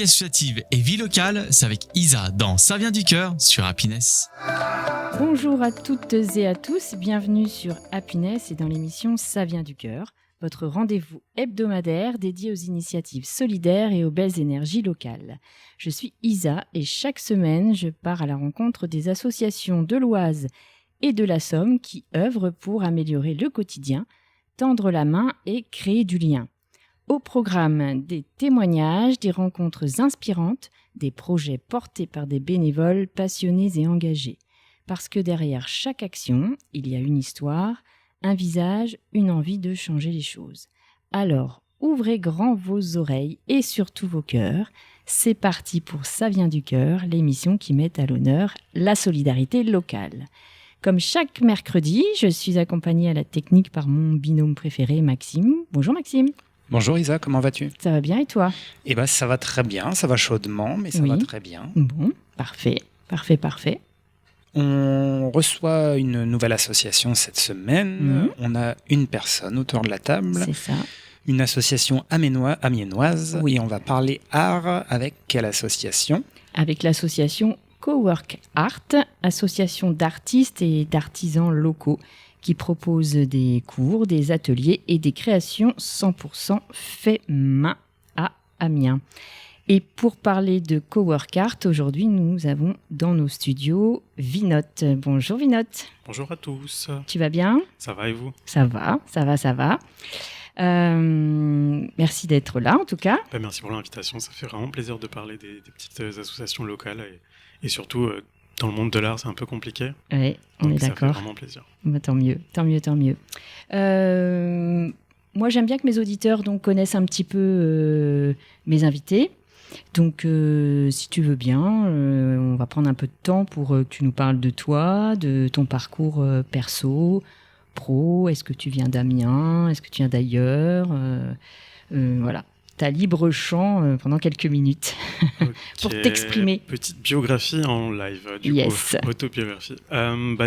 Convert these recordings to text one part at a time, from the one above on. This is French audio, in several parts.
associative et vie locale, c'est avec Isa dans Ça vient du cœur sur Happiness. Bonjour à toutes et à tous, bienvenue sur Happiness et dans l'émission Ça vient du cœur, votre rendez-vous hebdomadaire dédié aux initiatives solidaires et aux belles énergies locales. Je suis Isa et chaque semaine, je pars à la rencontre des associations de l'Oise et de la Somme qui œuvrent pour améliorer le quotidien, tendre la main et créer du lien. Au programme, des témoignages, des rencontres inspirantes, des projets portés par des bénévoles passionnés et engagés. Parce que derrière chaque action, il y a une histoire, un visage, une envie de changer les choses. Alors, ouvrez grand vos oreilles et surtout vos cœurs. C'est parti pour Ça vient du cœur, l'émission qui met à l'honneur la solidarité locale. Comme chaque mercredi, je suis accompagnée à la technique par mon binôme préféré, Maxime. Bonjour Maxime. Bonjour Isa, comment vas-tu ? Ça va bien et toi ? Eh bien ça va très bien, ça va chaudement, mais ça va très bien. Bon, parfait. On reçoit une nouvelle association cette semaine. On a une personne autour de la table. C'est ça. Une association amiénoise. Oui. Et on va parler art avec quelle association ? Avec l'association Cowork Art, association d'artistes et d'artisans locaux qui propose des cours, des ateliers et des créations 100% fait main à Amiens. Et pour parler de Cowork Art, aujourd'hui, nous avons dans nos studios Vinote. Bonjour Vinote. Bonjour à tous. Tu vas bien ? Ça va et vous ? Ça va. Merci d'être là en tout cas. Merci pour l'invitation, ça fait vraiment plaisir de parler des petites associations locales et surtout dans le monde de l'art c'est un peu compliqué. Oui, on est d'accord. Ça fait vraiment plaisir. Bah, tant mieux. Moi j'aime bien que mes auditeurs donc, connaissent un petit peu mes invités. Donc, si tu veux bien, on va prendre un peu de temps pour que tu nous parles de toi, de ton parcours perso, pro. Est-ce que tu viens d'Amiens ? Est-ce que tu viens d'ailleurs ? Voilà, t'as libre champ pendant quelques minutes pour t'exprimer. Petite biographie en live, yes. Coup, autobiographie.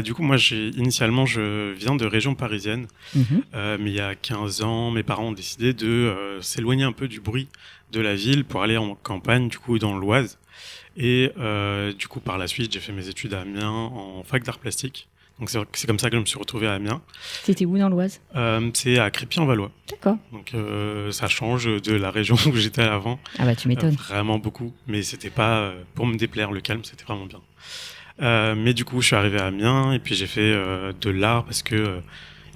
Du coup, moi, initialement, je viens de région parisienne, mais il y a 15 ans, mes parents ont décidé de s'éloigner un peu du bruit de la ville pour aller en campagne, du coup, dans l'Oise. Et du coup, par la suite, j'ai fait mes études à Amiens en fac d'art plastique. Donc c'est comme ça que je me suis retrouvé à Amiens. C'était où dans l'Oise ? C'est à Crépy-en-Valois. D'accord. Donc ça change de la région où j'étais avant. Ah bah tu m'étonnes. Vraiment beaucoup, mais c'était pas pour me déplaire, le calme, c'était vraiment bien. Mais du coup, je suis arrivé à Amiens et puis j'ai fait de l'art parce que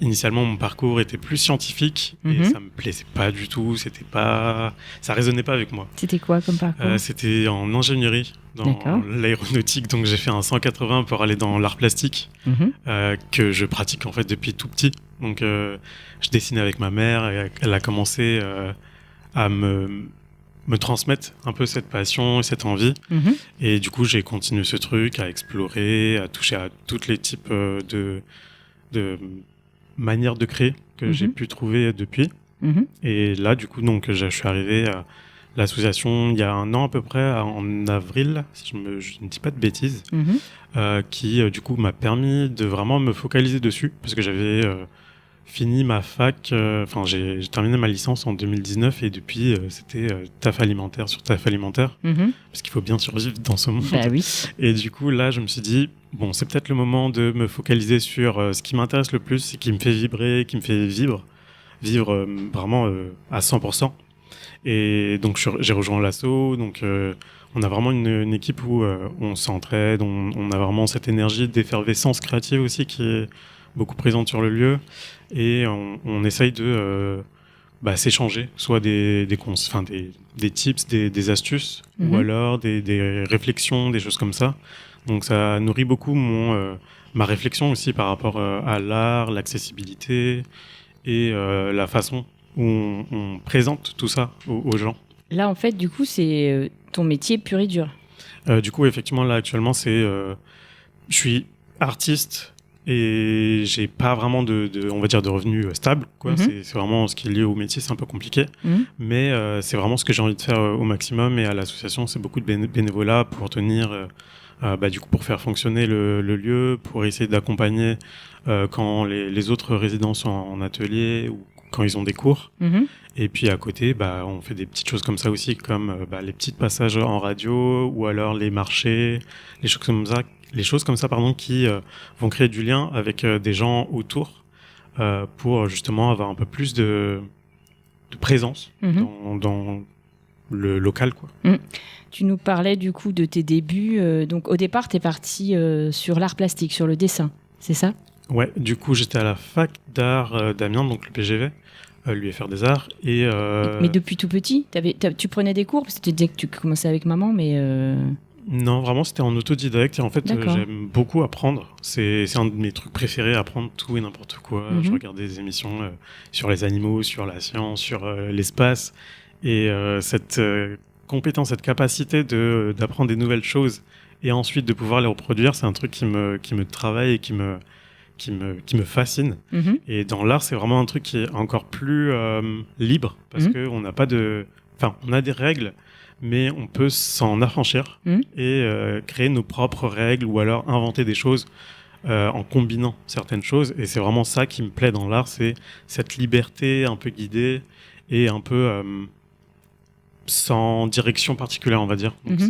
initialement mon parcours était plus scientifique et ça me plaisait pas du tout, ça résonnait pas avec moi. C'était quoi comme parcours ? C'était en ingénierie dans l'aéronautique, donc j'ai fait un 180 pour aller dans l'art plastique que je pratique en fait depuis tout petit. Donc je dessinais avec ma mère et elle a commencé à me transmettre un peu cette passion et cette envie. Et du coup, j'ai continué ce truc à explorer, à toucher à tous les types de manières de créer que j'ai pu trouver depuis. Et là, du coup, donc, je suis arrivé à l'association il y a un an à peu près, en avril, si je ne dis pas de bêtises, qui, du coup, m'a permis de vraiment me focaliser dessus, parce que j'avais fini ma fac, j'ai terminé ma licence en 2019 et depuis, c'était taf alimentaire sur taf alimentaire, parce qu'il faut bien survivre dans ce monde. Bah oui. Et du coup, là, je me suis dit, bon, c'est peut-être le moment de me focaliser sur ce qui m'intéresse le plus, et qui me fait vibrer, qui me fait vivre vraiment à 100%. Et donc, j'ai rejoint l'asso, donc on a vraiment une équipe où on s'entraide, on a vraiment cette énergie d'effervescence créative aussi qui est beaucoup présente sur le lieu, et on essaye de s'échanger, soit des tips, des astuces, ou alors des réflexions, des choses comme ça. Donc ça nourrit beaucoup ma réflexion aussi par rapport à l'art, l'accessibilité et la façon où on présente tout ça aux gens. Là, en fait, du coup, c'est ton métier pur et dur. Du coup, effectivement, là, actuellement, je suis artiste et j'ai pas vraiment on va dire, de revenus stables, quoi. C'est vraiment ce qui est lié au métier, c'est un peu compliqué. Mais c'est vraiment ce que j'ai envie de faire au maximum. Et à l'association, c'est beaucoup de bénévolat pour tenir... du coup, pour faire fonctionner le lieu, pour essayer d'accompagner quand les autres résidents sont en atelier ou quand ils ont des cours. Et puis à côté, on fait des petites choses comme ça aussi, comme les petits passages en radio ou alors les marchés, les choses comme ça, qui vont créer du lien avec des gens autour pour justement avoir un peu plus de présence dans le local, quoi. Tu nous parlais du coup de tes débuts. Donc au départ, tu es parti sur l'art plastique, sur le dessin, c'est ça ? Ouais, du coup, j'étais à la fac d'art d'Amiens, donc le PGV, l'UFR des Arts. Mais depuis tout petit, tu prenais des cours ? Parce que tu disais que tu commençais avec maman, mais... Non, vraiment, c'était en autodidacte. Et en fait, D'accord. j'aime beaucoup apprendre. C'est un de mes trucs préférés, apprendre tout et n'importe quoi. Je regardais des émissions sur les animaux, sur la science, sur l'espace. Et cette compétence, cette capacité d'apprendre des nouvelles choses et ensuite de pouvoir les reproduire, c'est un truc qui me travaille et qui me fascine. Et dans l'art, c'est vraiment un truc qui est encore plus libre parce que on n'a pas on a des règles, mais on peut s'en affranchir et créer nos propres règles ou alors inventer des choses en combinant certaines choses. Et c'est vraiment ça qui me plaît dans l'art, c'est cette liberté un peu guidée et un peu sans direction particulière, on va dire. Donc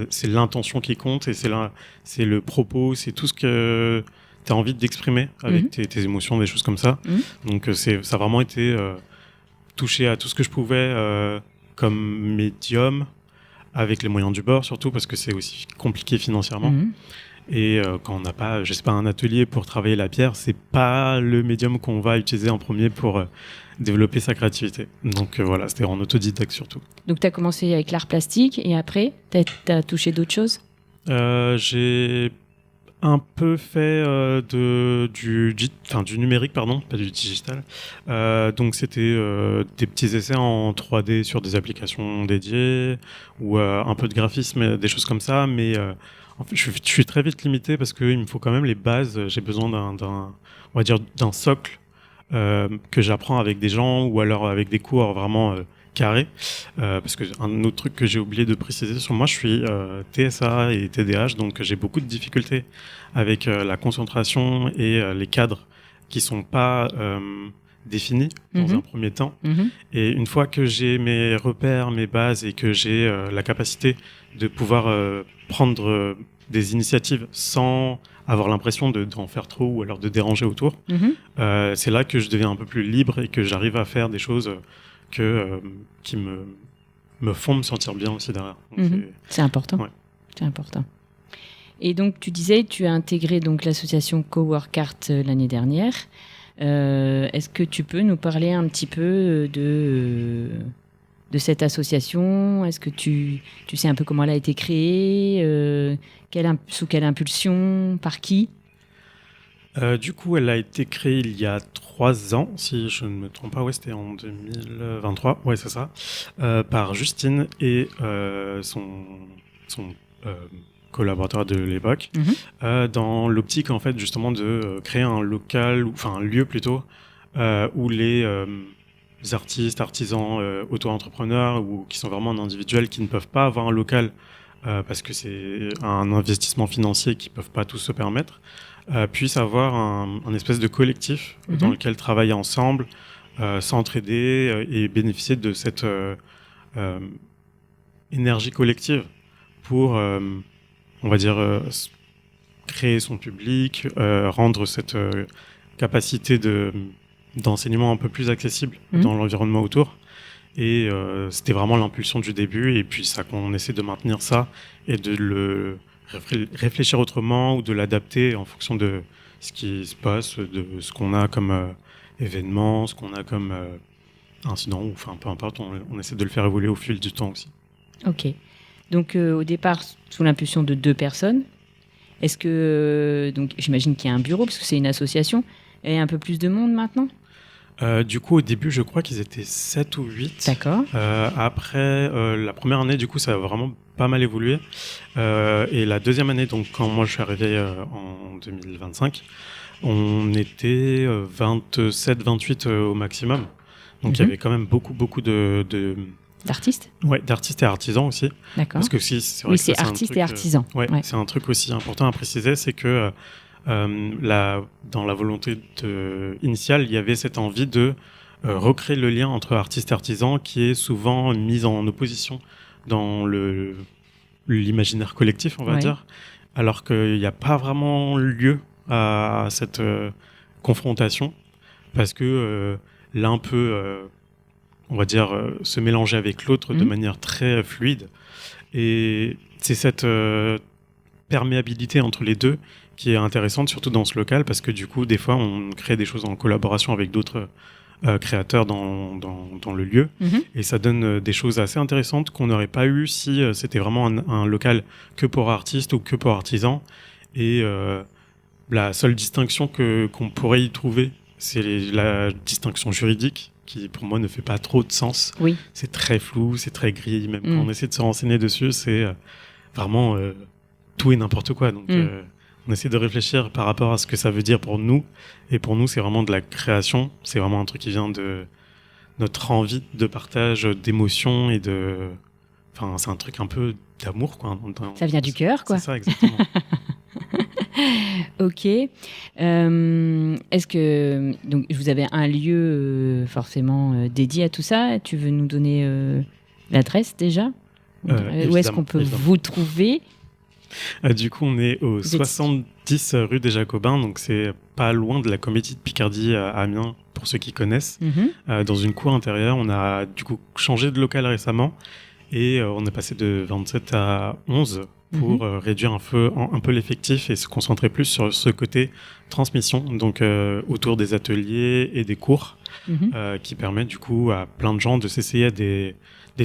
c'est l'intention qui compte et c'est le propos, c'est tout ce que tu as envie d'exprimer avec tes émotions, des choses comme ça. Donc ça a vraiment été touché à tout ce que je pouvais comme médium, avec les moyens du bord surtout, parce que c'est aussi compliqué financièrement. Et quand on n'a pas, je sais pas, un atelier pour travailler la pierre, c'est pas le médium qu'on va utiliser en premier pour développer sa créativité. Donc voilà, c'était en autodidacte surtout. Donc tu as commencé avec l'art plastique et après, tu as touché d'autres choses ? J'ai un peu fait du numérique, pardon, pas du digital. Donc c'était des petits essais en 3D sur des applications dédiées ou un peu de graphisme, des choses comme ça. Mais en fait, je suis très vite limité parce qu'il me faut quand même les bases. J'ai besoin d'un socle que j'apprends avec des gens ou alors avec des cours vraiment carrés. Parce que un autre truc que j'ai oublié de préciser sur moi, je suis TSA et TDAH, donc j'ai beaucoup de difficultés avec la concentration et les cadres qui sont pas définis dans un premier temps. Et une fois que j'ai mes repères, mes bases et que j'ai la capacité de pouvoir prendre des initiatives sans avoir l'impression d'en faire trop ou alors de déranger autour, c'est là que je deviens un peu plus libre et que j'arrive à faire des choses qui me font me sentir bien aussi derrière. Donc c'est important. Ouais. C'est important. Et donc, tu disais, tu as intégré donc l'association Cowork Art l'année dernière. Est-ce que tu peux nous parler un petit peu de cette association ? Est-ce que tu sais un peu comment elle a été créée ? Sous quelle impulsion ? Par qui ? Du coup, elle a été créée il y a 3 ans, si je ne me trompe pas. Ouais, c'était en 2023. Ouais, c'est ça. Par Justine et son collaborateur de l'époque, dans l'optique en fait justement de créer un local, enfin un lieu plutôt, où les artistes, artisans, auto-entrepreneurs ou qui sont vraiment en individuel, qui ne peuvent pas avoir un local parce que c'est un investissement financier qu'ils peuvent pas tous se permettre, puissent avoir un espèce de collectif dans lequel travailler ensemble, s'entraider et bénéficier de cette énergie collective pour, on va dire, créer son public, rendre cette capacité d'enseignement un peu plus accessible dans l'environnement autour. Et c'était vraiment l'impulsion du début, et puis ça qu'on essaie de maintenir ça et de le réfléchir autrement ou de l'adapter en fonction de ce qui se passe, de ce qu'on a comme événement, ce qu'on a comme incident, ou enfin peu importe, on essaie de le faire évoluer au fil du temps aussi. Ok. Donc au départ, sous l'impulsion de 2 personnes, est-ce que, donc j'imagine qu'il y a un bureau, parce que c'est une association, et un peu plus de monde maintenant ? Du coup, au début, je crois qu'ils étaient 7 ou 8. D'accord. Après, la première année, du coup, ça a vraiment pas mal évolué. Et la deuxième année, donc quand moi je suis arrivé en 2025, on était 27, 28 au maximum. Donc il y avait quand même beaucoup d'artistes ? Ouais, d'artistes et artisans aussi. D'accord. Parce que c'est vrai que c'est artistes et artisans. Ouais, c'est un truc aussi important à préciser, c'est que dans la volonté initiale, il y avait cette envie de recréer le lien entre artiste et artisan qui est souvent mis en opposition dans l'imaginaire collectif, on va dire, alors qu'il n'y a pas vraiment lieu à cette confrontation, parce que l'un peut, on va dire, se mélanger avec l'autre de manière très fluide. Et c'est cette perméabilité entre les deux qui est intéressante, surtout dans ce local, parce que du coup, des fois, on crée des choses en collaboration avec d'autres créateurs dans le lieu, et ça donne des choses assez intéressantes qu'on n'aurait pas eu si c'était vraiment un local que pour artistes ou que pour artisans. Et la seule distinction qu'on pourrait y trouver, c'est la distinction juridique, qui pour moi ne fait pas trop de sens. Oui. C'est très flou, c'est très gris, même quand on essaie de se renseigner dessus, c'est vraiment tout et n'importe quoi. Donc on essaie de réfléchir par rapport à ce que ça veut dire pour nous, et pour nous c'est vraiment de la création, c'est vraiment un truc qui vient de notre envie de partage d'émotions et enfin c'est un truc un peu d'amour, quoi. Ça vient du cœur, quoi. C'est ça, exactement. Ok. Est-ce que donc vous avez un lieu forcément dédié à tout ça? Tu veux nous donner l'adresse déjà? Où est-ce qu'on peut vous trouver? Du coup, on est au 70 rue des Jacobins, donc c'est pas loin de la Comédie de Picardie à Amiens, pour ceux qui connaissent. Dans une cour intérieure, on a du coup changé de local récemment, et on est passé de 27 à 11 pour réduire un peu l'effectif et se concentrer plus sur ce côté transmission, donc autour des ateliers et des cours, qui permet du coup à plein de gens de s'essayer à des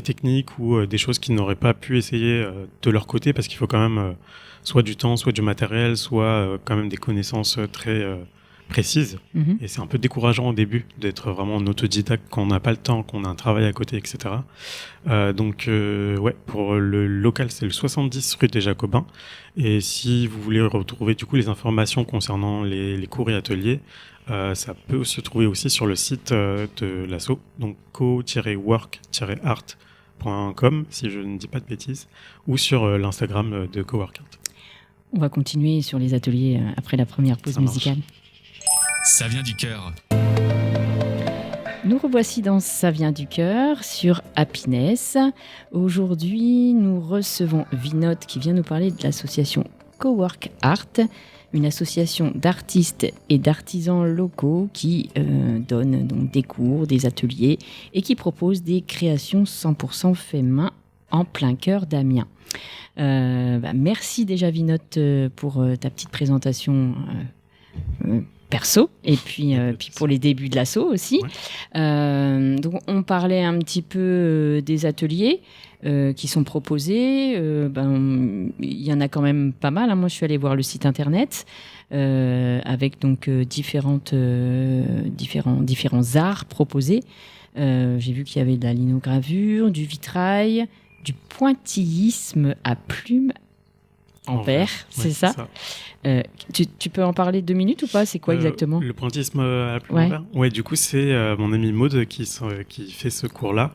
techniques ou des choses qu'ils n'auraient pas pu essayer de leur côté, parce qu'il faut quand même soit du temps, soit du matériel, soit quand même des connaissances très précises. Et c'est un peu décourageant au début d'être vraiment en autodidacte quand on n'a pas le temps, qu'on a un travail à côté, etc. Donc pour le local, c'est le 70 rue des Jacobins. Et si vous voulez retrouver du coup les informations concernant les cours et ateliers, ça peut se trouver aussi sur le site de l'asso, donc co-work-art.com, si je ne dis pas de bêtises, ou sur l'Instagram de Coworkart. On va continuer sur les ateliers après la première pause musicale. Ça vient du cœur. Nous revoici dans Ça vient du cœur sur Happiness. Aujourd'hui, nous recevons Vinod qui vient nous parler de l'association Cowork Art, une association d'artistes et d'artisans locaux qui donne donc des cours, des ateliers et qui propose des créations 100% fait main en plein cœur d'Amiens. Merci déjà Vinod pour ta petite présentation perso et puis pour les débuts de l'asso aussi. Donc on parlait un petit peu des ateliers qui sont proposés. Il y en a quand même pas mal. Moi, je suis allée voir le site internet avec donc différents arts proposés. J'ai vu qu'il y avait de la linogravure, du vitrail, du pointillisme à plumes en verre, c'est ça. Tu peux en parler 2 minutes ou pas? C'est quoi exactement? Le pointillisme à la plume en verre. Ouais, du coup, c'est mon ami Maud qui fait ce cours-là.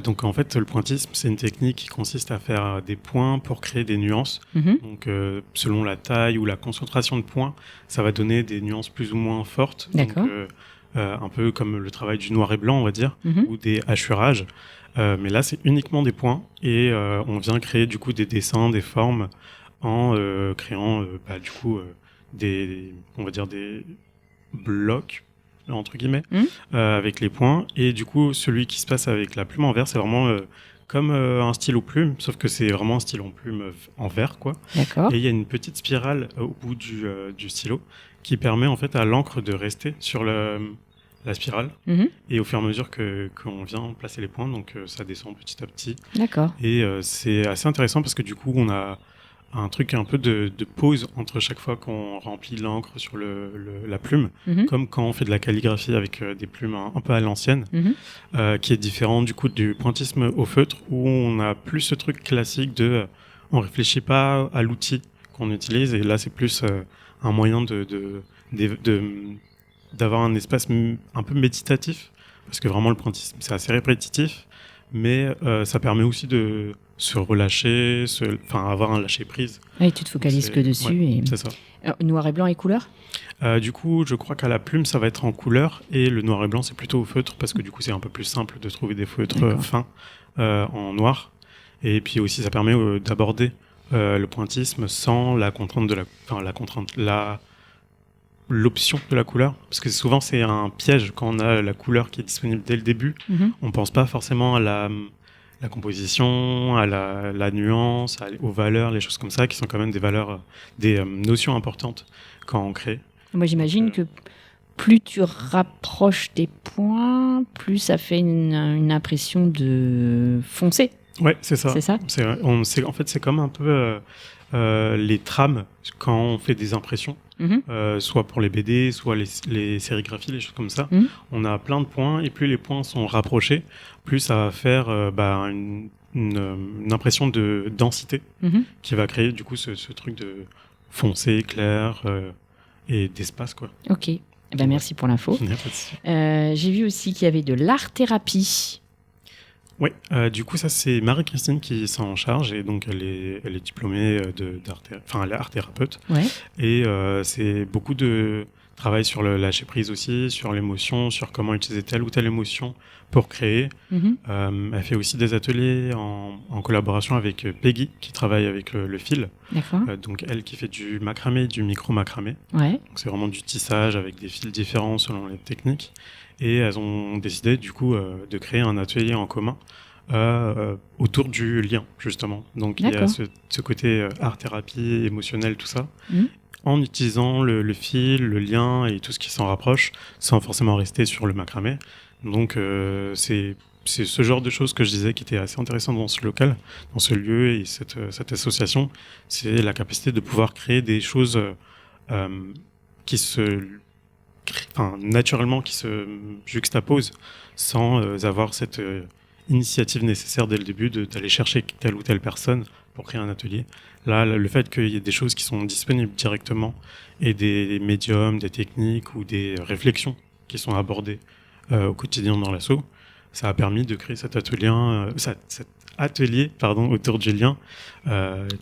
Donc, en fait, le pointillisme, c'est une technique qui consiste à faire des points pour créer des nuances. Donc, selon la taille ou la concentration de points, ça va donner des nuances plus ou moins fortes. D'accord. Donc, un peu comme le travail du noir et blanc, on va dire, ou des hachurages. Mais là, c'est uniquement des points et on vient créer du coup des dessins, des formes en créant du coup on va dire des blocs entre guillemets avec les points. Et du coup, celui qui se passe avec la plume en verre, c'est vraiment comme un stylo plume, sauf que c'est vraiment un stylo plume en verre, quoi. D'accord. Et il y a une petite spirale au bout du stylo qui permet en fait à l'encre de rester sur la spirale, et au fur et à mesure qu'on vient placer les points, donc ça descend petit à petit. D'accord. Et c'est assez intéressant parce que du coup on a un truc un peu de pause entre chaque fois qu'on remplit l'encre sur la plume, comme quand on fait de la calligraphie avec des plumes un peu à l'ancienne, qui est différent du coup du pointillisme au feutre, où on a plus ce truc classique de on réfléchit pas à l'outil qu'on utilise, et là c'est plus un moyen d'avoir un espace un peu méditatif, parce que vraiment le pointillisme c'est assez répétitif, mais ça permet aussi de se relâcher, avoir un lâcher prise. Oui, tu te focalises que dessus. Ouais, et... c'est ça. Alors, noir et blanc et couleur? Du coup, je crois qu'à la plume, ça va être en couleur, et le noir et blanc, c'est plutôt au feutre, parce que du coup, c'est un peu plus simple de trouver des feutres fins en noir. Et puis aussi, ça permet d'aborder le pointillisme sans la contrainte l'option de la couleur, parce que souvent c'est un piège quand on a la couleur qui est disponible dès le début. On pense pas forcément à la composition, à la nuance, aux valeurs, les choses comme ça, qui sont quand même des valeurs, des notions importantes quand on crée. Moi, j'imagine que plus tu rapproches tes points, plus ça fait une impression de foncé. Ouais, c'est ça. C'est ça. En fait, c'est comme un peu les trames quand on fait des impressions, soit pour les BD, soit les sérigraphies, les choses comme ça. On a plein de points, et plus les points sont rapprochés, plus ça va faire une impression de densité qui va créer du coup ce truc de foncé, clair et d'espace, quoi. Ok. Merci pour l'info. J'ai vu aussi qu'il y avait de l'art-thérapie. Oui, du coup, ça, c'est Marie-Christine qui s'en charge, et donc elle est diplômée elle est art thérapeute. Ouais. Et c'est beaucoup de travail sur le lâcher prise aussi, sur l'émotion, sur comment utiliser telle ou telle émotion pour créer. Elle fait aussi des ateliers en collaboration avec Peggy, qui travaille avec le fil. D'accord. Donc elle qui fait du macramé, du micro-macramé. Ouais. Donc c'est vraiment du tissage avec des fils différents selon les techniques. Et elles ont décidé du coup de créer un atelier en commun autour du lien, justement. Donc il y a ce côté art-thérapie, émotionnel, tout ça, en utilisant le fil, le lien et tout ce qui s'en rapproche, sans forcément rester sur le macramé. Donc c'est ce genre de choses que je disais qui était assez intéressant dans ce local, dans ce lieu et cette association. C'est la capacité de pouvoir créer des choses naturellement qui se juxtaposent sans avoir cette initiative nécessaire dès le début d'aller chercher telle ou telle personne pour créer un atelier. Là, le fait qu'il y ait des choses qui sont disponibles directement et des médiums, des techniques ou des réflexions qui sont abordées au quotidien dans l'asso, ça a permis de créer cet atelier autour du lien.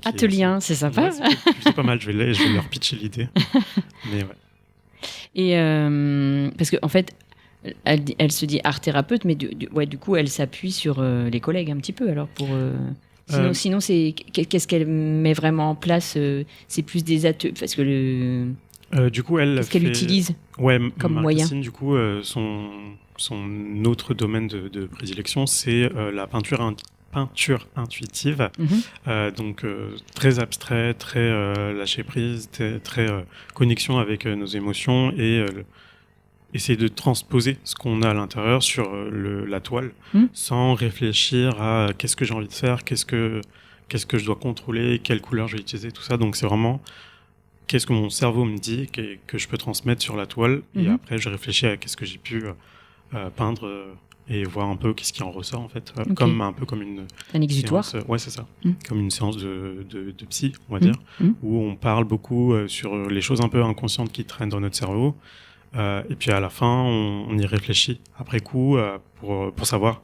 Atelier, c'est sympa. Ouais, c'est pas mal, je vais leur pitcher l'idée. Mais ouais. Et parce qu'en fait, elle se dit art thérapeute, mais du coup, elle s'appuie sur les collègues un petit peu. Alors sinon, qu'est-ce qu'elle met vraiment en place? C'est plus des ateliers, parce que du coup, qu'est-ce qu'elle utilise comme moyen? Du coup, son autre domaine de prédilection, c'est la peinture intuitive, donc très abstrait, très lâcher prise, très connexion avec nos émotions et essayer de transposer ce qu'on a à l'intérieur sur la toile sans réfléchir à qu'est-ce que j'ai envie de faire, qu'est-ce que je dois contrôler, quelle couleur je vais utiliser, tout ça. Donc c'est vraiment qu'est-ce que mon cerveau me dit que je peux transmettre sur la toile et après je réfléchis à qu'est-ce que j'ai pu peindre et voir un peu qu'est-ce qui en ressort en fait, un peu comme un exutoire. Ouais, c'est ça, comme une séance de psy, on va dire, où on parle beaucoup sur les choses un peu inconscientes qui traînent dans notre cerveau, et puis à la fin on y réfléchit après coup pour savoir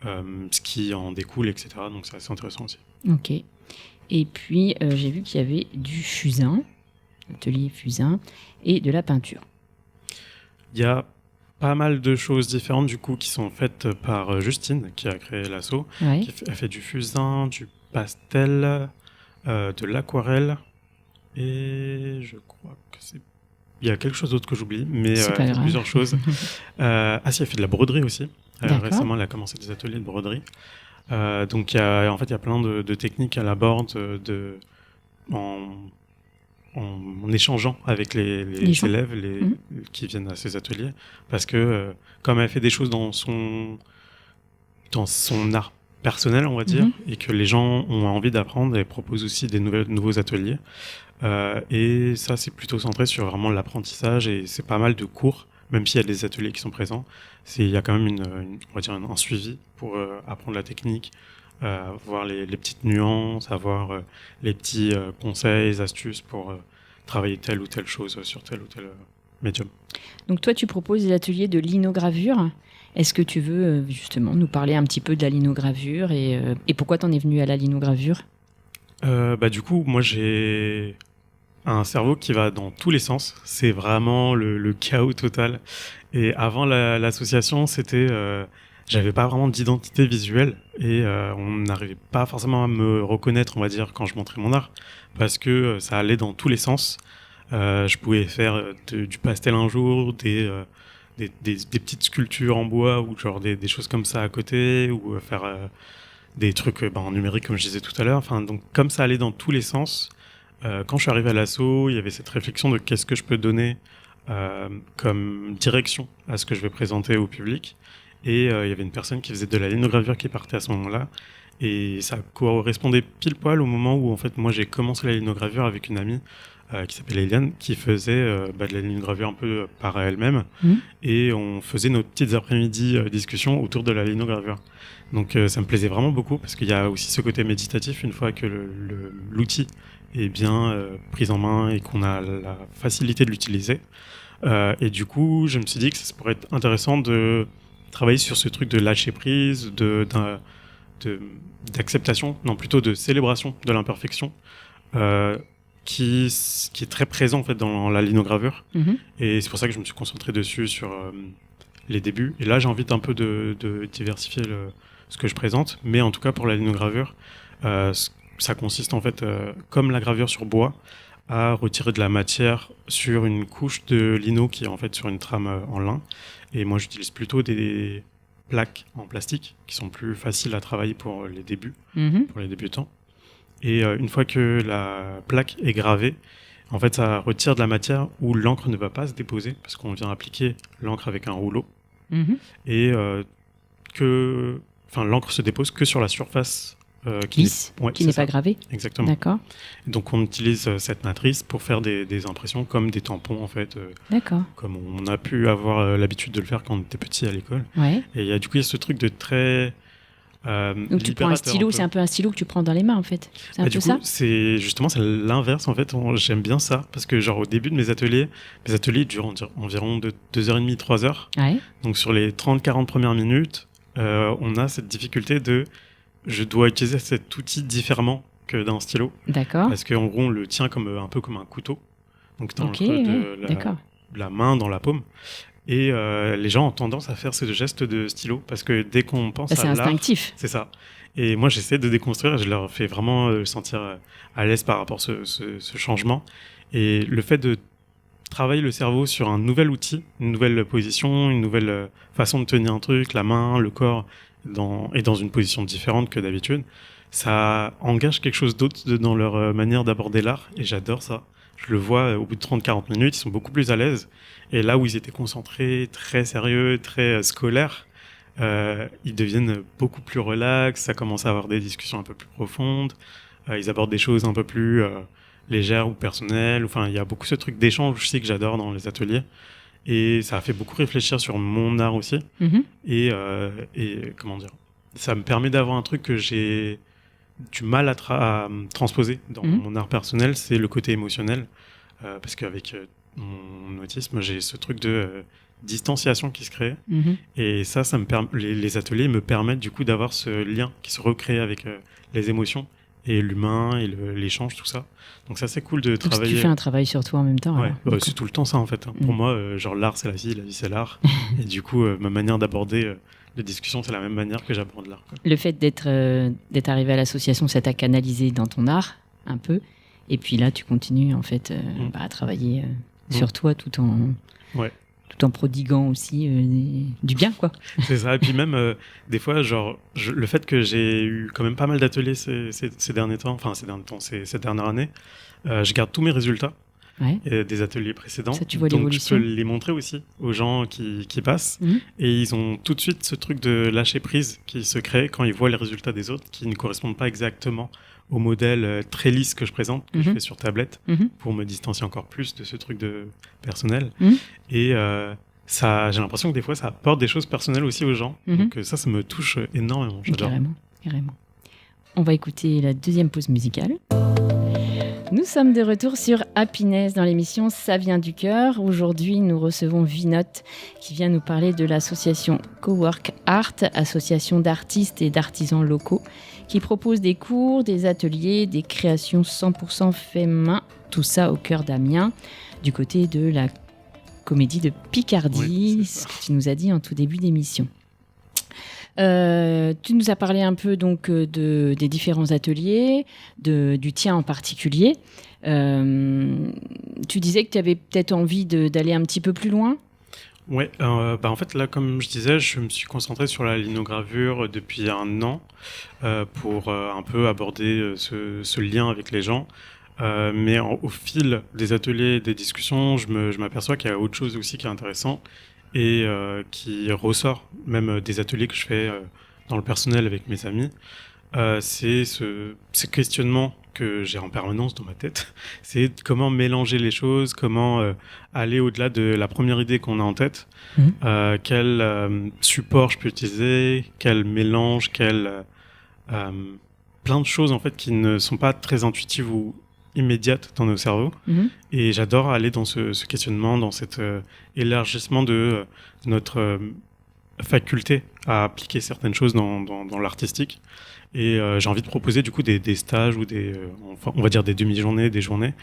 ce qui en découle, etc. Donc c'est assez intéressant aussi. Ok. Et puis j'ai vu qu'il y avait du fusain, atelier fusain, et de la peinture. Il y a pas mal de choses différentes du coup qui sont faites par Justine qui a créé l'asso. Ouais. Elle fait du fusain, du pastel, de l'aquarelle et je crois que il y a quelque chose d'autre que j'oublie, mais elle fait plusieurs choses. Elle fait de la broderie aussi. Récemment, elle a commencé des ateliers de broderie. Donc il y a plein de techniques qu'elle aborde en échangeant avec les élèves qui viennent à ces ateliers, parce que comme elle fait des choses dans son art personnel, on va dire, et que les gens ont envie d'apprendre, elle propose aussi des nouveaux ateliers, et ça c'est plutôt centré sur vraiment l'apprentissage, et c'est pas mal de cours, même s'il y a des ateliers qui sont présents, il y a quand même on va dire un suivi pour apprendre la technique, voir les petites nuances, avoir les petits conseils, astuces pour travailler telle ou telle chose sur tel ou tel médium. Donc toi, tu proposes des ateliers de linogravure. Est-ce que tu veux justement nous parler un petit peu de la linogravure et pourquoi t'en es venu à la linogravure ? Du coup, moi j'ai un cerveau qui va dans tous les sens. C'est vraiment le chaos total. Et avant l'association, c'était... j'avais pas vraiment d'identité visuelle et on n'arrivait pas forcément à me reconnaître, on va dire, quand je montrais mon art. Parce que ça allait dans tous les sens. Je pouvais faire du pastel un jour, des petites sculptures en bois ou genre des choses comme ça à côté, ou faire des trucs en numérique comme je disais tout à l'heure. Enfin, donc comme ça allait dans tous les sens, quand je suis arrivé à l'asso, il y avait cette réflexion de qu'est-ce que je peux donner comme direction à ce que je vais présenter au public. Et il y avait une personne qui faisait de la linogravure qui partait à ce moment-là. Et ça correspondait pile poil au moment où en fait moi j'ai commencé la linogravure avec une amie qui s'appelle Eliane, qui faisait de la linogravure un peu par elle-même. Et on faisait nos petites après-midi discussions autour de la linogravure. Donc ça me plaisait vraiment beaucoup parce qu'il y a aussi ce côté méditatif une fois que l'outil est bien pris en main et qu'on a la facilité de l'utiliser. Et du coup, je me suis dit que ça pourrait être intéressant de travailler sur ce truc de lâcher prise, d'acceptation, non plutôt de célébration de l'imperfection, qui est très présent en fait dans la linogravure. Et c'est pour ça que je me suis concentré dessus sur les débuts. Et là, j'ai envie un peu de diversifier ce que je présente, mais en tout cas pour la linogravure, ça consiste en fait, comme la gravure sur bois, à retirer de la matière sur une couche de lino qui est en fait sur une trame en lin. Et moi, j'utilise plutôt des plaques en plastique qui sont plus faciles à travailler pour les débuts, pour les débutants. Et une fois que la plaque est gravée, en fait, ça retire de la matière où l'encre ne va pas se déposer parce qu'on vient appliquer l'encre avec un rouleau. Et l'encre se dépose que sur la surface qui n'est pas gravée. Exactement. D'accord. Donc on utilise cette matrice pour faire des impressions comme des tampons en fait. D'accord. Comme on a pu avoir l'habitude de le faire quand on était petit à l'école. Ouais. Et il y a ce truc de très donc tu prends un stylo, c'est un peu un stylo que tu prends dans les mains en fait. C'est un peu ça. C'est l'inverse en fait. J'aime bien ça parce que genre au début de mes ateliers durent environ de 2h30, 3h. Ouais. Donc sur les 30-40 premières minutes, on a cette difficulté je dois utiliser cet outil différemment que d'un stylo. D'accord. Parce qu'en gros, on le tient un peu comme un couteau. Donc dans le creux de la main, dans la paume. Et les gens ont tendance à faire ce geste de stylo parce que dès qu'on pense à l'art... C'est instinctif. C'est ça. Et moi, j'essaie de déconstruire et je leur fais vraiment sentir à l'aise par rapport à ce changement. Et le fait de travailler le cerveau sur un nouvel outil, une nouvelle position, une nouvelle façon de tenir un truc, la main, le corps... est dans une position différente que d'habitude, ça engage quelque chose d'autre dans leur manière d'aborder l'art et j'adore ça. Je le vois au bout de 30-40 minutes, ils sont beaucoup plus à l'aise et là où ils étaient concentrés, très sérieux, très scolaires, ils deviennent beaucoup plus relax, ça commence à avoir des discussions un peu plus profondes, ils abordent des choses un peu plus légères ou personnelles, enfin il y a beaucoup ce truc d'échange aussi que j'adore dans les ateliers. Et ça a fait beaucoup réfléchir sur mon art aussi. Et comment dire, ça me permet d'avoir un truc que j'ai du mal à transposer dans mon art personnel, c'est le côté émotionnel. Parce qu'avec mon autisme, j'ai ce truc de distanciation qui se crée. Et ça me les ateliers me permettent du coup d'avoir ce lien qui se recrée avec les émotions. Et l'humain, et l'échange, tout ça. Donc ça, c'est cool de travailler. Tu fais un travail sur toi en même temps. Ouais, c'est tout le temps ça, en fait. Pour moi, l'art, c'est la vie c'est l'art. Et du coup, ma manière d'aborder les discussions, c'est la même manière que j'aborde l'art. Le fait d'être arrivé à l'association, ça t'a canalisé dans ton art, un peu. Et puis là, tu continues, en fait, à travailler sur toi tout en prodiguant aussi du bien, quoi. C'est ça. Et puis même, des fois, le fait que j'ai eu quand même pas mal d'ateliers ces dernières années, je garde tous mes résultats des ateliers précédents. Ça, tu vois donc l'évolution. je peux les montrer aussi aux gens qui passent. Et ils ont tout de suite ce truc de lâcher prise qui se crée quand ils voient les résultats des autres qui ne correspondent pas exactement au modèle très lisse que je présente, que je fais sur tablette, pour me distancier encore plus de ce truc de personnel. Et j'ai l'impression que des fois, ça apporte des choses personnelles aussi aux gens. Donc ça me touche énormément. J'adore. Carrément. On va écouter la deuxième pause musicale. Nous sommes de retour sur Happiness dans l'émission Ça vient du cœur. Aujourd'hui, nous recevons Vinote qui vient nous parler de l'association Cowork Art, association d'artistes et d'artisans locaux qui propose des cours, des ateliers, des créations 100% fait main, tout ça au cœur d'Amiens, du côté de la Comédie de Picardie, Oui, ce que tu nous as dit en tout début d'émission. Tu nous as parlé un peu donc des différents ateliers, du tien en particulier. Tu disais que tu avais peut-être envie d'aller un petit peu plus loin. Ouais, en fait, là, comme je disais, je me suis concentré sur la linogravure depuis un an pour un peu aborder ce lien avec les gens. Mais au fil des ateliers et des discussions, je m'aperçois qu'il y a autre chose aussi qui est intéressant et qui ressort même des ateliers que je fais dans le personnel avec mes amis. C'est ces questionnements que j'ai en permanence dans ma tête. C'est comment mélanger les choses, comment aller au-delà de la première idée qu'on a en tête. Quel support je peux utiliser, quel mélange, plein de choses en fait qui ne sont pas très intuitives ou immédiates dans nos cerveaux. Et j'adore aller dans ce questionnement, dans cet élargissement de notre faculté à appliquer certaines choses dans l'artistique. Et j'ai envie de proposer du coup des stages ou on va dire des demi-journées, des journées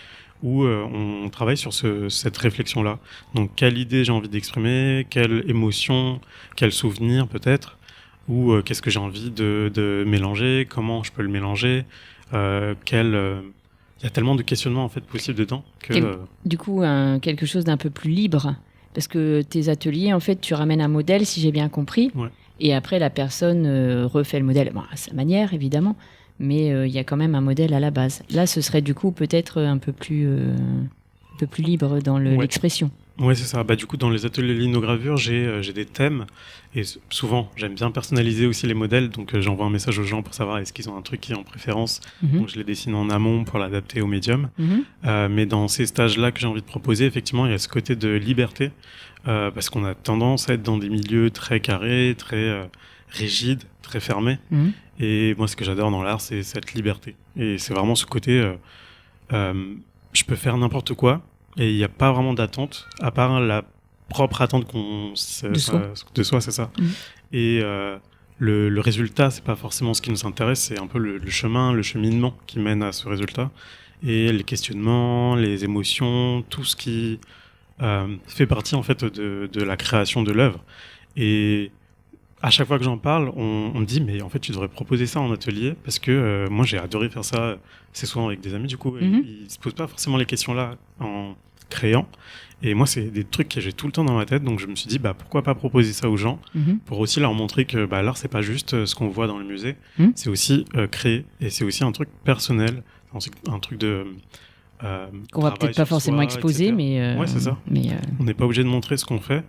où on travaille sur cette réflexion-là. Donc quelle idée j'ai envie d'exprimer, quelle émotion, quel souvenir peut-être, ou qu'est-ce que j'ai envie de mélanger, comment je peux le mélanger, il y a tellement de questionnements en fait possibles dedans que du coup quelque chose d'un peu plus libre, parce que tes ateliers en fait tu ramènes un modèle si j'ai bien compris. Ouais. Et après, la personne refait le modèle, bon, à sa manière, évidemment, mais il y a quand même un modèle à la base. Là, ce serait du coup peut-être un peu plus libre dans l'expression. Ouais, c'est ça. Bah, du coup, dans les ateliers linogravure, j'ai des thèmes. Et souvent, j'aime bien personnaliser aussi les modèles. Donc, j'envoie un message aux gens pour savoir est-ce qu'ils ont un truc qui est en préférence. Donc, je les dessine en amont pour l'adapter au médium. Mais dans ces stages-là que j'ai envie de proposer, effectivement, il y a ce côté de liberté. Parce qu'on a tendance à être dans des milieux très carrés, très rigides, très fermés. Et moi, ce que j'adore dans l'art, c'est cette liberté. Et c'est vraiment ce côté, je peux faire n'importe quoi, et il n'y a pas vraiment d'attente, à part la propre attente de soi, c'est ça. Et le résultat, c'est pas forcément ce qui nous intéresse, c'est un peu le chemin, le cheminement qui mène à ce résultat. Et les questionnements, les émotions, tout ce qui fait partie en fait de la création de l'œuvre. Et à chaque fois que j'en parle, on me dit mais en fait tu devrais proposer ça en atelier parce que moi j'ai adoré faire ça. C'est souvent avec des amis du coup. Ils se posent pas forcément les questions là en créant. Et moi c'est des trucs que j'ai tout le temps dans ma tête, donc je me suis dit bah pourquoi pas proposer ça aux gens pour aussi leur montrer que bah, l'art c'est pas juste ce qu'on voit dans le musée, c'est aussi créer et c'est aussi un truc personnel, un truc de qu'on va peut-être pas forcément exposer, mais ouais, c'est ça. On n'est pas obligé de montrer ce qu'on fait,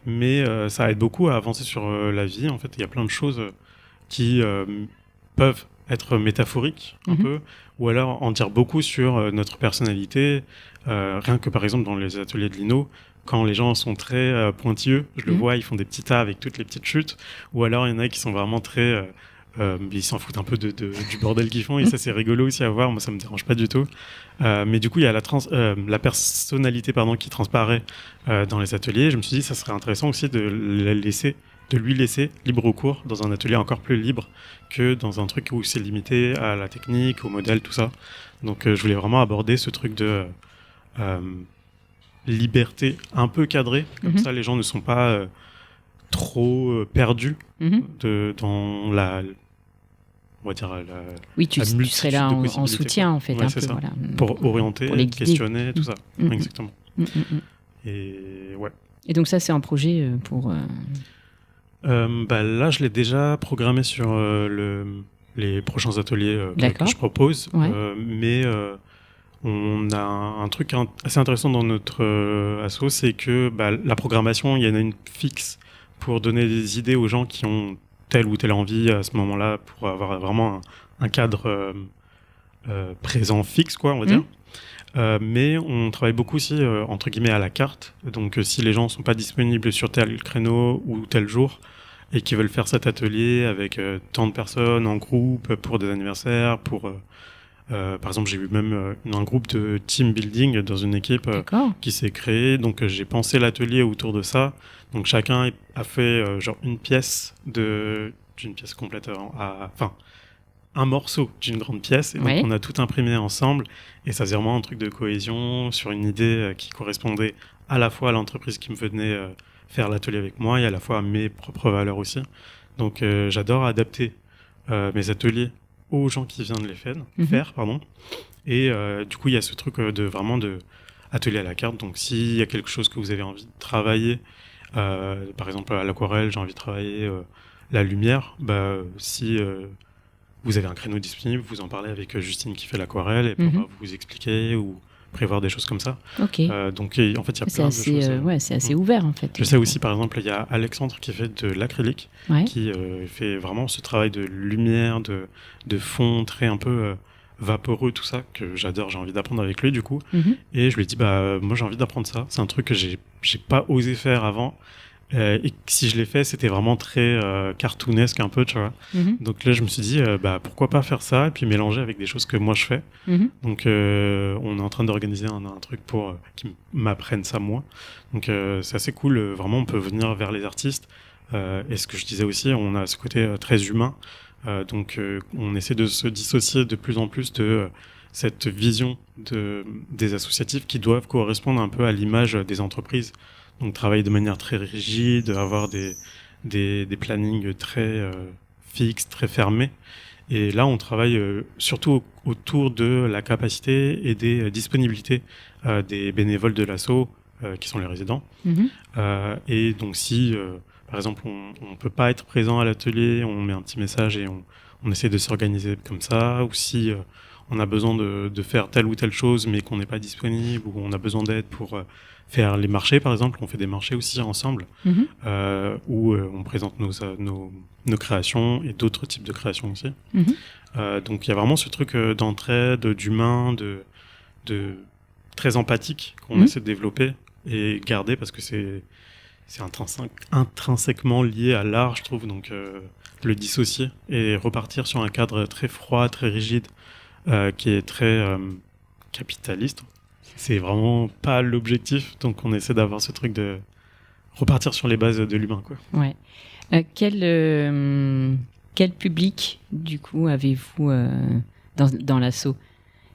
mais ça aide beaucoup à avancer sur la vie. En fait, il y a plein de choses qui peuvent être métaphoriques un peu, ou alors en dire beaucoup sur notre personnalité. Rien que par exemple dans les ateliers de lino, quand les gens sont très pointilleux, je le vois, ils font des petits tas avec toutes les petites chutes, ou alors il y en a qui sont vraiment très ils s'en foutent un peu du bordel qu'ils font, et ça c'est rigolo aussi à voir. Moi ça me dérange pas du tout, mais du coup il y a la personnalité qui transparaît dans les ateliers. Je me suis dit ça serait intéressant aussi de lui laisser libre cours dans un atelier encore plus libre que dans un truc où c'est limité à la technique, au modèle, tout ça. Donc je voulais vraiment aborder ce truc de liberté un peu cadrée, comme ça les gens ne sont pas trop perdus dans la, on va dire oui, tu serais là en soutien en fait, ouais, un peu, ça. Voilà. Pour orienter, pour les questionner, tout ça. Exactement. Et ouais. Et donc ça c'est un projet pour bah là je l'ai déjà programmé sur les prochains ateliers que je propose, mais on a un truc assez intéressant dans notre asso, c'est que la programmation, il y en a une fixe pour donner des idées aux gens qui ont telle ou telle envie à ce moment-là, pour avoir vraiment un cadre présent fixe, quoi, on va dire. Mais on travaille beaucoup aussi, entre guillemets, à la carte. Donc, si les gens ne sont pas disponibles sur tel créneau ou tel jour et qui veulent faire cet atelier avec tant de personnes en groupe pour des anniversaires, pour Par exemple, j'ai eu même un groupe de team building dans une équipe D'accord. qui s'est créée. Donc, j'ai pensé l'atelier autour de ça. Donc, chacun a fait genre une pièce d'une pièce complète enfin, un morceau d'une grande pièce. Et donc, Ouais. on a tout imprimé ensemble. Et ça faisait vraiment un truc de cohésion sur une idée qui correspondait à la fois à l'entreprise qui me venait faire l'atelier avec moi et à la fois à mes propres valeurs aussi. Donc, j'adore adapter mes ateliers aux gens qui viennent de les faire. Et du coup, il y a ce truc de atelier à la carte. Donc, s'il y a quelque chose que vous avez envie de travailler, par exemple à l'aquarelle, j'ai envie de travailler la lumière, si vous avez un créneau disponible, vous en parlez avec Justine qui fait l'aquarelle et pourra vous expliquer ou prévoir des choses comme ça. Ok. Donc, en fait, il y a C'est plein de assez, choses. c'est assez ouvert en fait. Je sais aussi, par exemple, il y a Alexandre qui fait de l'acrylique, Ouais. qui fait vraiment ce travail de lumière, de fond très un peu vaporeux, tout ça, que j'adore, j'ai envie d'apprendre avec lui, du coup. Mhm. Et je lui ai dit, moi j'ai envie d'apprendre ça. C'est un truc que j'ai pas osé faire avant. Et que si je l'ai fait, c'était vraiment très cartoonesque un peu, tu vois. Mhm. Donc là, je me suis dit, pourquoi pas faire ça et puis mélanger avec des choses que moi je fais. Mhm. Donc, on est en train d'organiser un truc pour qu'ils m'apprennent ça moi. Donc, c'est assez cool. Vraiment, on peut venir vers les artistes. Et ce que je disais aussi, on a ce côté très humain. Donc, on essaie de se dissocier de plus en plus de cette vision des associatifs qui doivent correspondre un peu à l'image des entreprises. Donc, travailler de manière très rigide, avoir des plannings très fixes, très fermés. Et là, on travaille surtout autour de la capacité et des disponibilités des bénévoles de l'asso, qui sont les résidents. Mhm. Et donc, si, par exemple, on peut pas être présent à l'atelier, on met un petit message et on essaie de s'organiser comme ça. Ou si on a besoin de faire telle ou telle chose, mais qu'on n'est pas disponible, ou on a besoin d'aide pour faire les marchés, par exemple. On fait des marchés aussi ensemble, Mhm. où on présente nos créations et d'autres types de créations aussi. Mhm. Donc il y a vraiment ce truc d'entraide, d'humain, de très empathique qu'on essaie de développer et garder parce que c'est intrinsèquement lié à l'art, je trouve. Donc le dissocier et repartir sur un cadre très froid, très rigide, qui est très capitaliste. C'est vraiment pas l'objectif. Donc on essaie d'avoir ce truc de repartir sur les bases de l'humain, quoi. Ouais. Quel public, du coup, avez-vous dans l'asso ?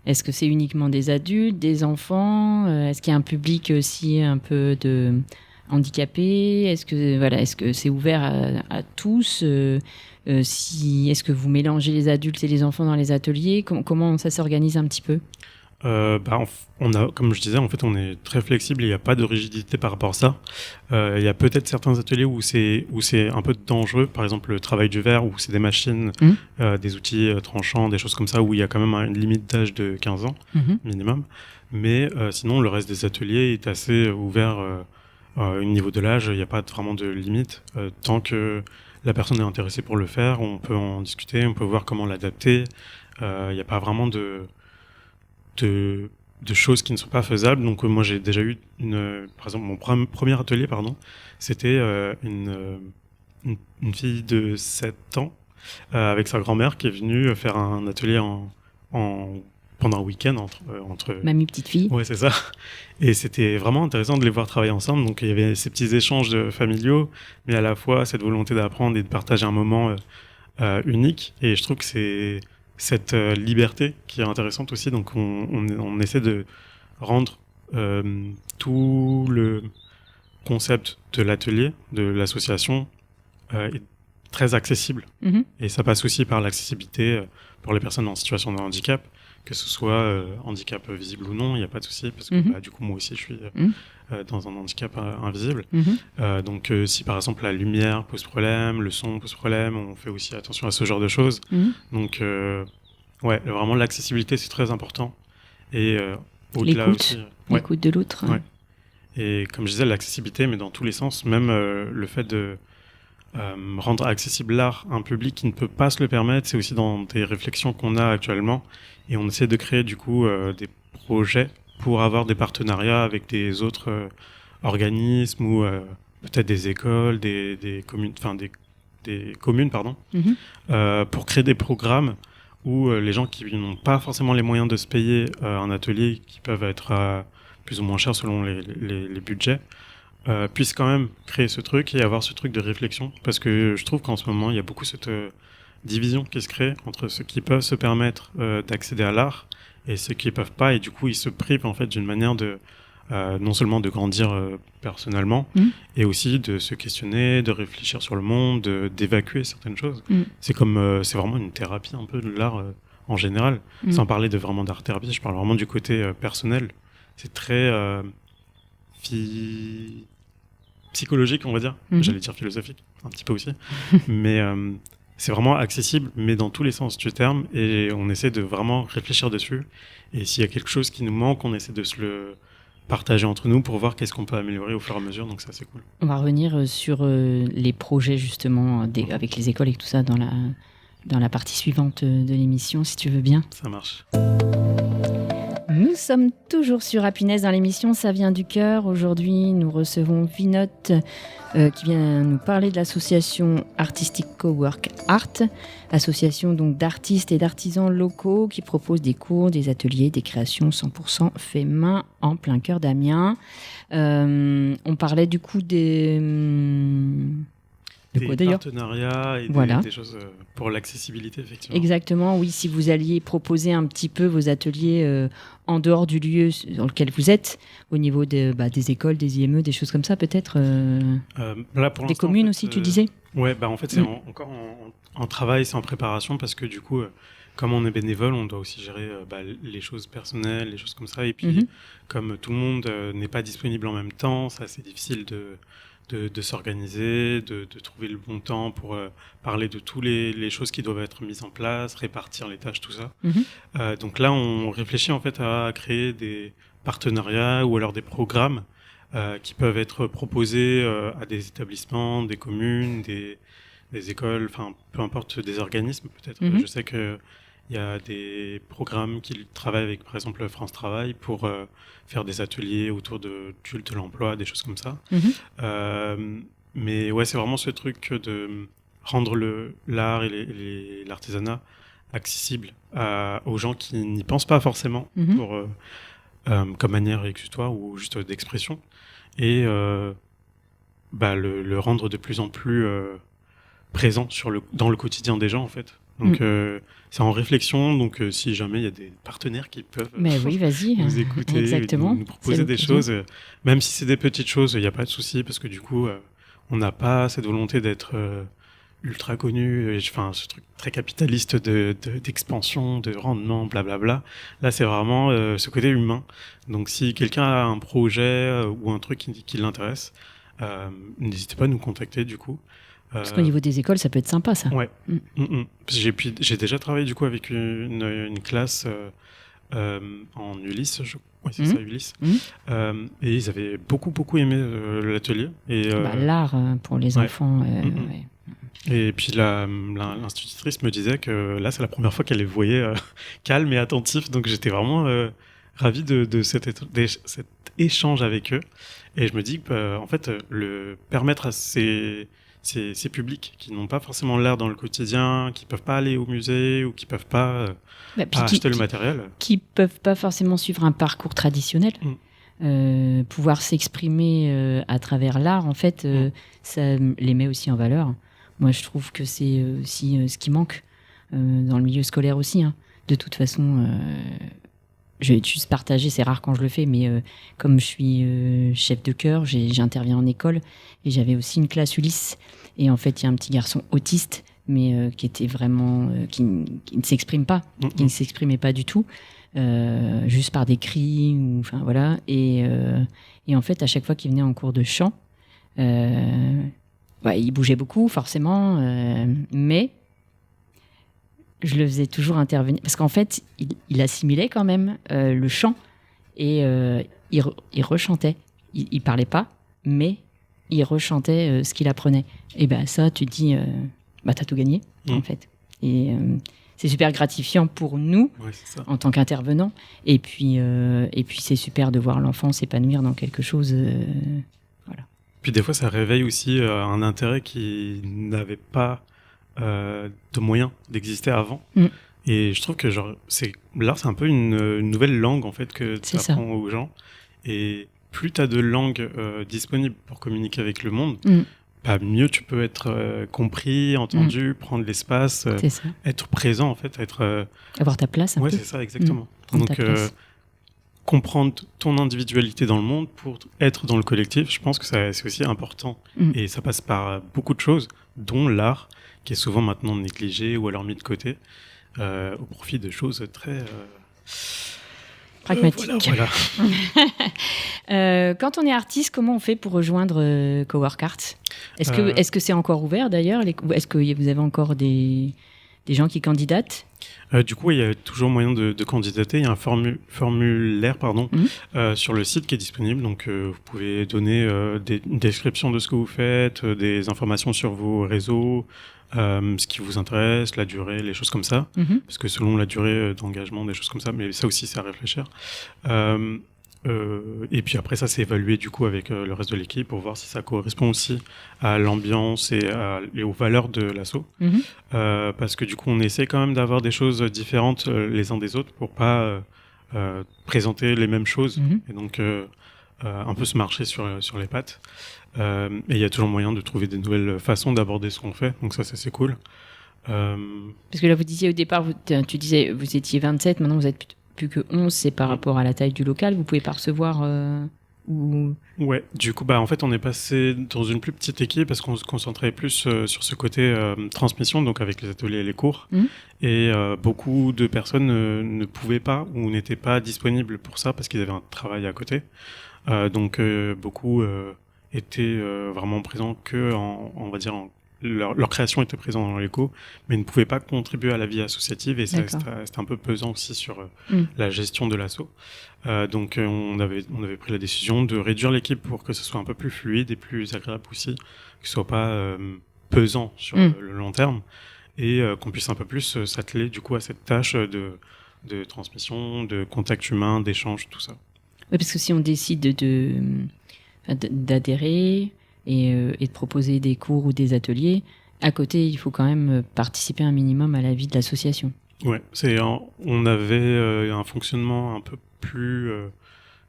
Est-ce que c'est uniquement des adultes, des enfants ? Est-ce qu'il y a un public aussi un peu de handicapés ? Est-ce que c'est ouvert à tous ? Est-ce que vous mélangez les adultes et les enfants dans les ateliers ? Comment ça s'organise un petit peu ? Comme je disais, en fait, on est très flexible. Il n'y a pas de rigidité par rapport à ça. Il y a peut-être certains ateliers où c'est un peu dangereux. Par exemple, le travail du verre, où c'est des machines, des outils tranchants, des choses comme ça, où il y a quand même une limite d'âge de 15 ans minimum. Mais sinon, le reste des ateliers est assez ouvert au niveau de l'âge. Il n'y a pas vraiment de limite. Tant que la personne est intéressée pour le faire, on peut en discuter, on peut voir comment l'adapter. Il n'y a pas vraiment de choses qui ne sont pas faisables. Donc moi j'ai déjà eu par exemple mon premier atelier c'était une fille de 7 ans avec sa grand-mère qui est venue faire un atelier pendant un week-end entre Mamie petite fille. Ouais, c'est ça. Et c'était vraiment intéressant de les voir travailler ensemble. Donc il y avait ces petits échanges familiaux, mais à la fois cette volonté d'apprendre et de partager un moment unique. Et je trouve que c'est cette liberté qui est intéressante aussi. Donc on essaie de rendre tout le concept de l'atelier, de l'association, très accessible. Et ça passe aussi par l'accessibilité pour les personnes en situation de handicap, que ce soit handicap visible ou non, il n'y a pas de souci, parce que du coup moi aussi je suis dans un handicap invisible. Donc si par exemple la lumière pose problème, le son pose problème, on fait aussi attention à ce genre de choses. Donc ouais, vraiment l'accessibilité c'est très important. Et au-delà aussi, l'écoute de l'autre. Ouais. Et comme je disais, l'accessibilité, mais dans tous les sens, même le fait de rendre accessible l'art à un public qui ne peut pas se le permettre, c'est aussi dans des réflexions qu'on a actuellement. Et on essaie de créer du coup des projets pour avoir des partenariats avec des autres organismes ou peut-être des écoles, des communes, pour créer des programmes où les gens qui n'ont pas forcément les moyens de se payer un atelier, qui peuvent être plus ou moins chers selon les budgets, puissent quand même créer ce truc et avoir ce truc de réflexion. Parce que je trouve qu'en ce moment, il y a beaucoup cette division qui se crée entre ceux qui peuvent se permettre d'accéder à l'art et ceux qui ne peuvent pas. Et du coup, ils se privent en fait d'une manière de non seulement de grandir personnellement, et aussi de se questionner, de réfléchir sur le monde, d'évacuer certaines choses. C'est c'est vraiment une thérapie un peu de l'art en général. Sans parler de vraiment d'art-thérapie, je parle vraiment du côté personnel. C'est très psychologique, on va dire. J'allais dire philosophique, un petit peu aussi. Mais c'est vraiment accessible, mais dans tous les sens du terme, et on essaie de vraiment réfléchir dessus. Et s'il y a quelque chose qui nous manque, on essaie de se le partager entre nous pour voir qu'est-ce qu'on peut améliorer au fur et à mesure, donc ça c'est cool. On va revenir sur les projets justement avec les écoles et tout ça dans la partie suivante de l'émission, si tu veux bien. Ça marche. Nous sommes toujours sur Happiness dans l'émission Ça vient du cœur. Aujourd'hui, nous recevons Vinote qui vient nous parler de l'association Artistic Cowork Art, association donc d'artistes et d'artisans locaux qui propose des cours, des ateliers, des créations 100% fait main en plein cœur d'Amiens. On parlait du coup des partenariats et des choses pour l'accessibilité, effectivement. Exactement, oui. Si vous alliez proposer un petit peu vos ateliers en dehors du lieu dans lequel vous êtes, au niveau des écoles, des IME, des choses comme ça, peut-être là, pour des communes en fait, aussi, tu disais. Ouais, en fait, c'est encore en travail, c'est en préparation, parce que du coup, comme on est bénévole, on doit aussi gérer les choses personnelles, les choses comme ça. Et puis, comme tout le monde n'est pas disponible en même temps, c'est assez difficile de s'organiser, de trouver le bon temps pour parler de toutes les choses qui doivent être mises en place, répartir les tâches, tout ça. Donc là, on réfléchit en fait à créer des partenariats ou alors des programmes qui peuvent être proposés à des établissements, des communes, des écoles, enfin peu importe, des organismes peut-être. Je sais que il y a des programmes qui travaillent avec, par exemple, France Travail pour faire des ateliers autour de l'emploi, des choses comme ça. Mais ouais, c'est vraiment ce truc de rendre l'art et l'artisanat accessible aux gens qui n'y pensent pas forcément comme manière exutoire ou juste d'expression. Et le rendre de plus en plus présent dans le quotidien des gens, en fait. Donc, c'est en réflexion. Donc, si jamais il y a des partenaires qui peuvent nous écouter, nous proposer des choses, même si c'est des petites choses, il n'y a pas de souci, parce que du coup, on n'a pas cette volonté d'être ultra connu, enfin, ce truc très capitaliste d'expansion, de rendement, blablabla. Là, c'est vraiment ce côté humain. Donc, si quelqu'un a un projet ou un truc qui l'intéresse, n'hésitez pas à nous contacter, du coup. Parce qu'au niveau des écoles, ça peut être sympa, ça. Ouais. J'ai déjà travaillé du coup avec une classe en Ulysse, c'est ça, Ulysse. Et ils avaient beaucoup aimé l'atelier. L'art pour les enfants. Et puis l'institutrice me disait que là, c'est la première fois qu'elle les voyait calmes et attentifs. Donc j'étais vraiment ravi de cet échange avec eux. Et je me dis que, en fait, permettre à ces publics qui n'ont pas forcément l'art dans le quotidien, qui peuvent pas aller au musée ou qui peuvent pas acheter le matériel, qui peuvent pas forcément suivre un parcours traditionnel, pouvoir s'exprimer à travers l'art, en fait, ça les met aussi en valeur. Moi, je trouve que c'est aussi ce qui manque dans le milieu scolaire aussi. De toute façon, je vais juste partager, c'est rare quand je le fais, mais comme je suis chef de chœur, j'interviens en école et j'avais aussi une classe Ulysse. Et en fait, il y a un petit garçon autiste, mais qui était vraiment qui ne s'exprime pas, qui ne s'exprimait pas du tout, juste par des cris, enfin voilà. Et en fait, à chaque fois qu'il venait en cours de chant, il bougeait beaucoup, forcément, mais je le faisais toujours intervenir parce qu'en fait, il assimilait quand même le chant et il rechantait. Il parlait pas, mais il rechantait ce qu'il apprenait. Et ça, tu te dis, t'as tout gagné en fait. Et c'est super gratifiant pour nous en tant qu'intervenants. Et puis c'est super de voir l'enfant s'épanouir dans quelque chose. Voilà. Puis des fois, ça réveille aussi un intérêt qui n'avait pas de moyens d'exister avant. Et je trouve que l'art, c'est un peu une nouvelle langue en fait que tu C'est apprends aux gens. Et plus tu as de langues disponibles pour communiquer avec le monde, mieux tu peux être compris, entendu, prendre l'espace, C'est ça. être présent en fait, Avoir ta place un peu. c'est ça exactement. Prendre Donc ta place. comprendre ton individualité dans le monde pour être dans le collectif, je pense que c'est aussi important. Et ça passe par beaucoup de choses, dont l'art, qui est souvent maintenant négligé ou alors mis de côté, au profit de choses très Pragmatique. Voilà. Quand on est artiste, comment on fait pour rejoindre Cowork Art ? Est-ce que c'est encore ouvert d'ailleurs ? Est-ce que vous avez encore des gens qui candidatent ? Du coup, il y a toujours moyen de candidater. Il y a un formulaire sur le site qui est disponible. Donc, vous pouvez donner une description de ce que vous faites, des informations sur vos réseaux, ce qui vous intéresse, la durée, les choses comme ça. Parce que selon la durée d'engagement, des choses comme ça. Mais ça aussi, c'est à réfléchir. Et puis après, ça, c'est évalué du coup avec le reste de l'équipe pour voir si ça correspond aussi à l'ambiance et aux valeurs de l'asso. Parce que du coup, on essaie quand même d'avoir des choses différentes les uns des autres pour pas présenter les mêmes choses et donc un peu se marcher sur les pattes. Et il y a toujours moyen de trouver des nouvelles façons d'aborder ce qu'on fait, donc ça, c'est cool. Parce que là, vous disiez au départ, tu disais vous étiez 27, maintenant vous êtes plus que 11, c'est par rapport à la taille du local, vous pouvez pas recevoir Ouais, du coup, en fait, on est passé dans une plus petite équipe parce qu'on se concentrait plus sur ce côté transmission, donc avec les ateliers et les cours. Et beaucoup de personnes ne pouvaient pas ou n'étaient pas disponibles pour ça parce qu'ils avaient un travail à côté. Donc, beaucoup étaient vraiment présents on va dire, leur création était présente dans l'éco, mais ne pouvaient pas contribuer à la vie associative et c'était un peu pesant aussi sur la gestion de l'asso. Donc on avait pris la décision de réduire l'équipe pour que ce soit un peu plus fluide et plus agréable aussi, que ce soit pas pesant sur le long terme et qu'on puisse un peu plus s'atteler du coup à cette tâche de transmission, de contact humain, d'échange, tout ça. Oui, parce que si on décide d'adhérer et de proposer des cours ou des ateliers, à côté, il faut quand même participer un minimum à la vie de l'association. Ouais, on avait un fonctionnement un peu plus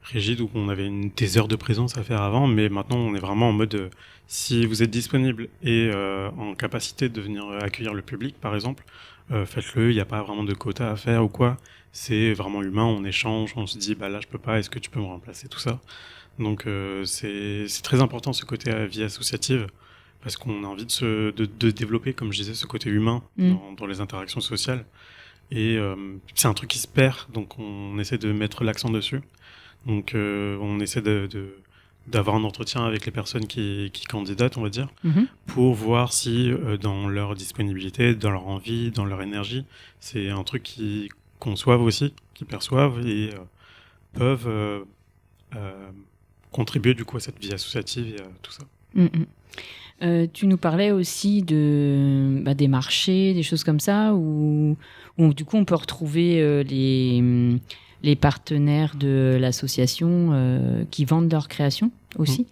rigide où on avait des heures de présence à faire avant, mais maintenant on est vraiment en mode si vous êtes disponible et en capacité de venir accueillir le public, par exemple, faites-le. Il n'y a pas vraiment de quota à faire ou quoi. C'est vraiment humain, on échange, on se dit là je peux pas, est-ce que tu peux me remplacer, tout ça. Donc c'est très important ce côté vie associative parce qu'on a envie de développer, comme je disais, ce côté humain dans les interactions sociales. Et c'est un truc qui se perd, donc on essaie de mettre l'accent dessus. Donc on essaie d'avoir un entretien avec les personnes qui candidatent, on va dire, pour voir si dans leur disponibilité, dans leur envie, dans leur énergie, c'est un truc qu'ils conçoivent aussi, qu'ils perçoivent et peuvent contribuer du coup à cette vie associative et à tout ça. Tu nous parlais aussi des marchés, des choses comme ça, où du coup on peut retrouver les partenaires de l'association qui vendent leurs créations aussi.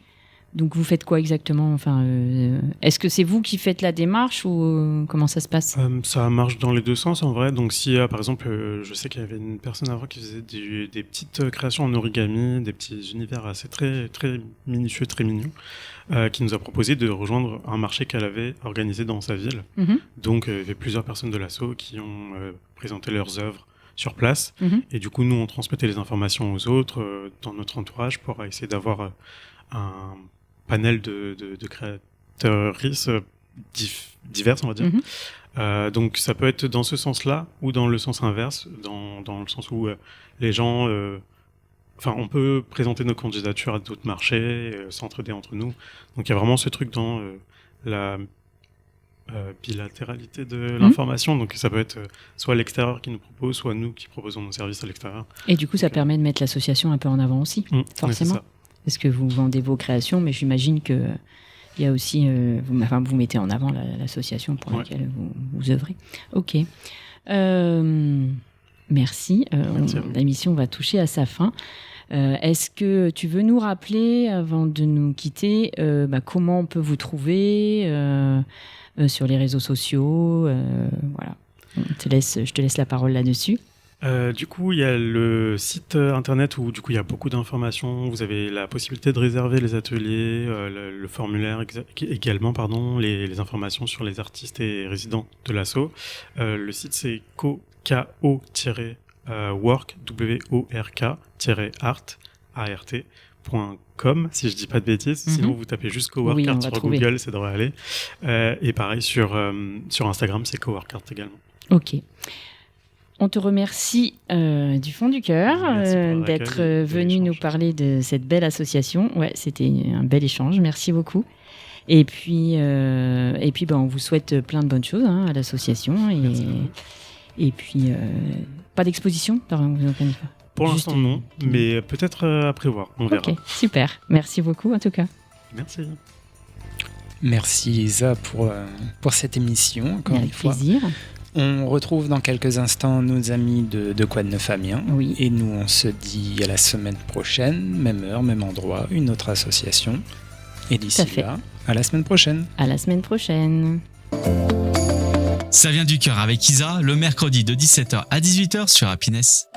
Donc vous faites quoi exactement ? Est-ce que c'est vous qui faites la démarche ou comment ça se passe ? Ça marche dans les deux sens en vrai. Donc si par exemple, je sais qu'il y avait une personne avant qui faisait des petites créations en origami, des petits univers assez très très minutieux, très mignons, qui nous a proposé de rejoindre un marché qu'elle avait organisé dans sa ville. Donc il y avait plusieurs personnes de l'asso qui ont présenté leurs œuvres sur place. Et du coup nous on transmettait les informations aux autres dans notre entourage pour essayer d'avoir un panel de créatrices diverses, on va dire. Donc ça peut être dans ce sens-là ou dans le sens inverse, dans le sens où les gens... on peut présenter nos candidatures à d'autres marchés, s'entraider entre nous. Donc il y a vraiment ce truc dans la bilatéralité de l'information. Donc ça peut être soit l'extérieur qui nous propose, soit nous qui proposons nos services à l'extérieur. Et du coup, ça permet de mettre l'association un peu en avant aussi, forcément. Parce que vous vendez vos créations, mais j'imagine que il y a aussi, vous mettez en avant l'association pour laquelle vous œuvrez. Ok. Merci. L'émission va toucher à sa fin. Est-ce que tu veux nous rappeler, avant de nous quitter, comment on peut vous trouver sur les réseaux sociaux, voilà. Je te laisse la parole là-dessus. Du coup, il y a le site internet où du coup il y a beaucoup d'informations. Vous avez la possibilité de réserver les ateliers, le formulaire également, les informations sur les artistes et résidents de l'asso. Le site c'est work.art.com si je dis pas de bêtises. Sinon vous tapez juste coworkart sur Google, ça devrait aller. Et pareil sur Instagram, c'est coworkart également. Ok. On te remercie du fond du cœur d'être venu nous parler de cette belle association. Ouais, c'était un bel échange. Merci beaucoup. Et puis on vous souhaite plein de bonnes choses à l'association. Et puis, pas d'exposition Pour l'instant, non. Mais peut-être à prévoir. On verra. Ok, super. Merci beaucoup, en tout cas. Merci. Merci Isa pour cette émission, encore une fois. Avec plaisir. On retrouve dans quelques instants nos amis de Quoi de Neuf Amiens. Oui. Et nous, on se dit à la semaine prochaine, même heure, même endroit, une autre association. Et d'ici là, à la semaine prochaine. À la semaine prochaine. Ça vient du cœur avec Isa, le mercredi de 17h à 18h sur Happiness.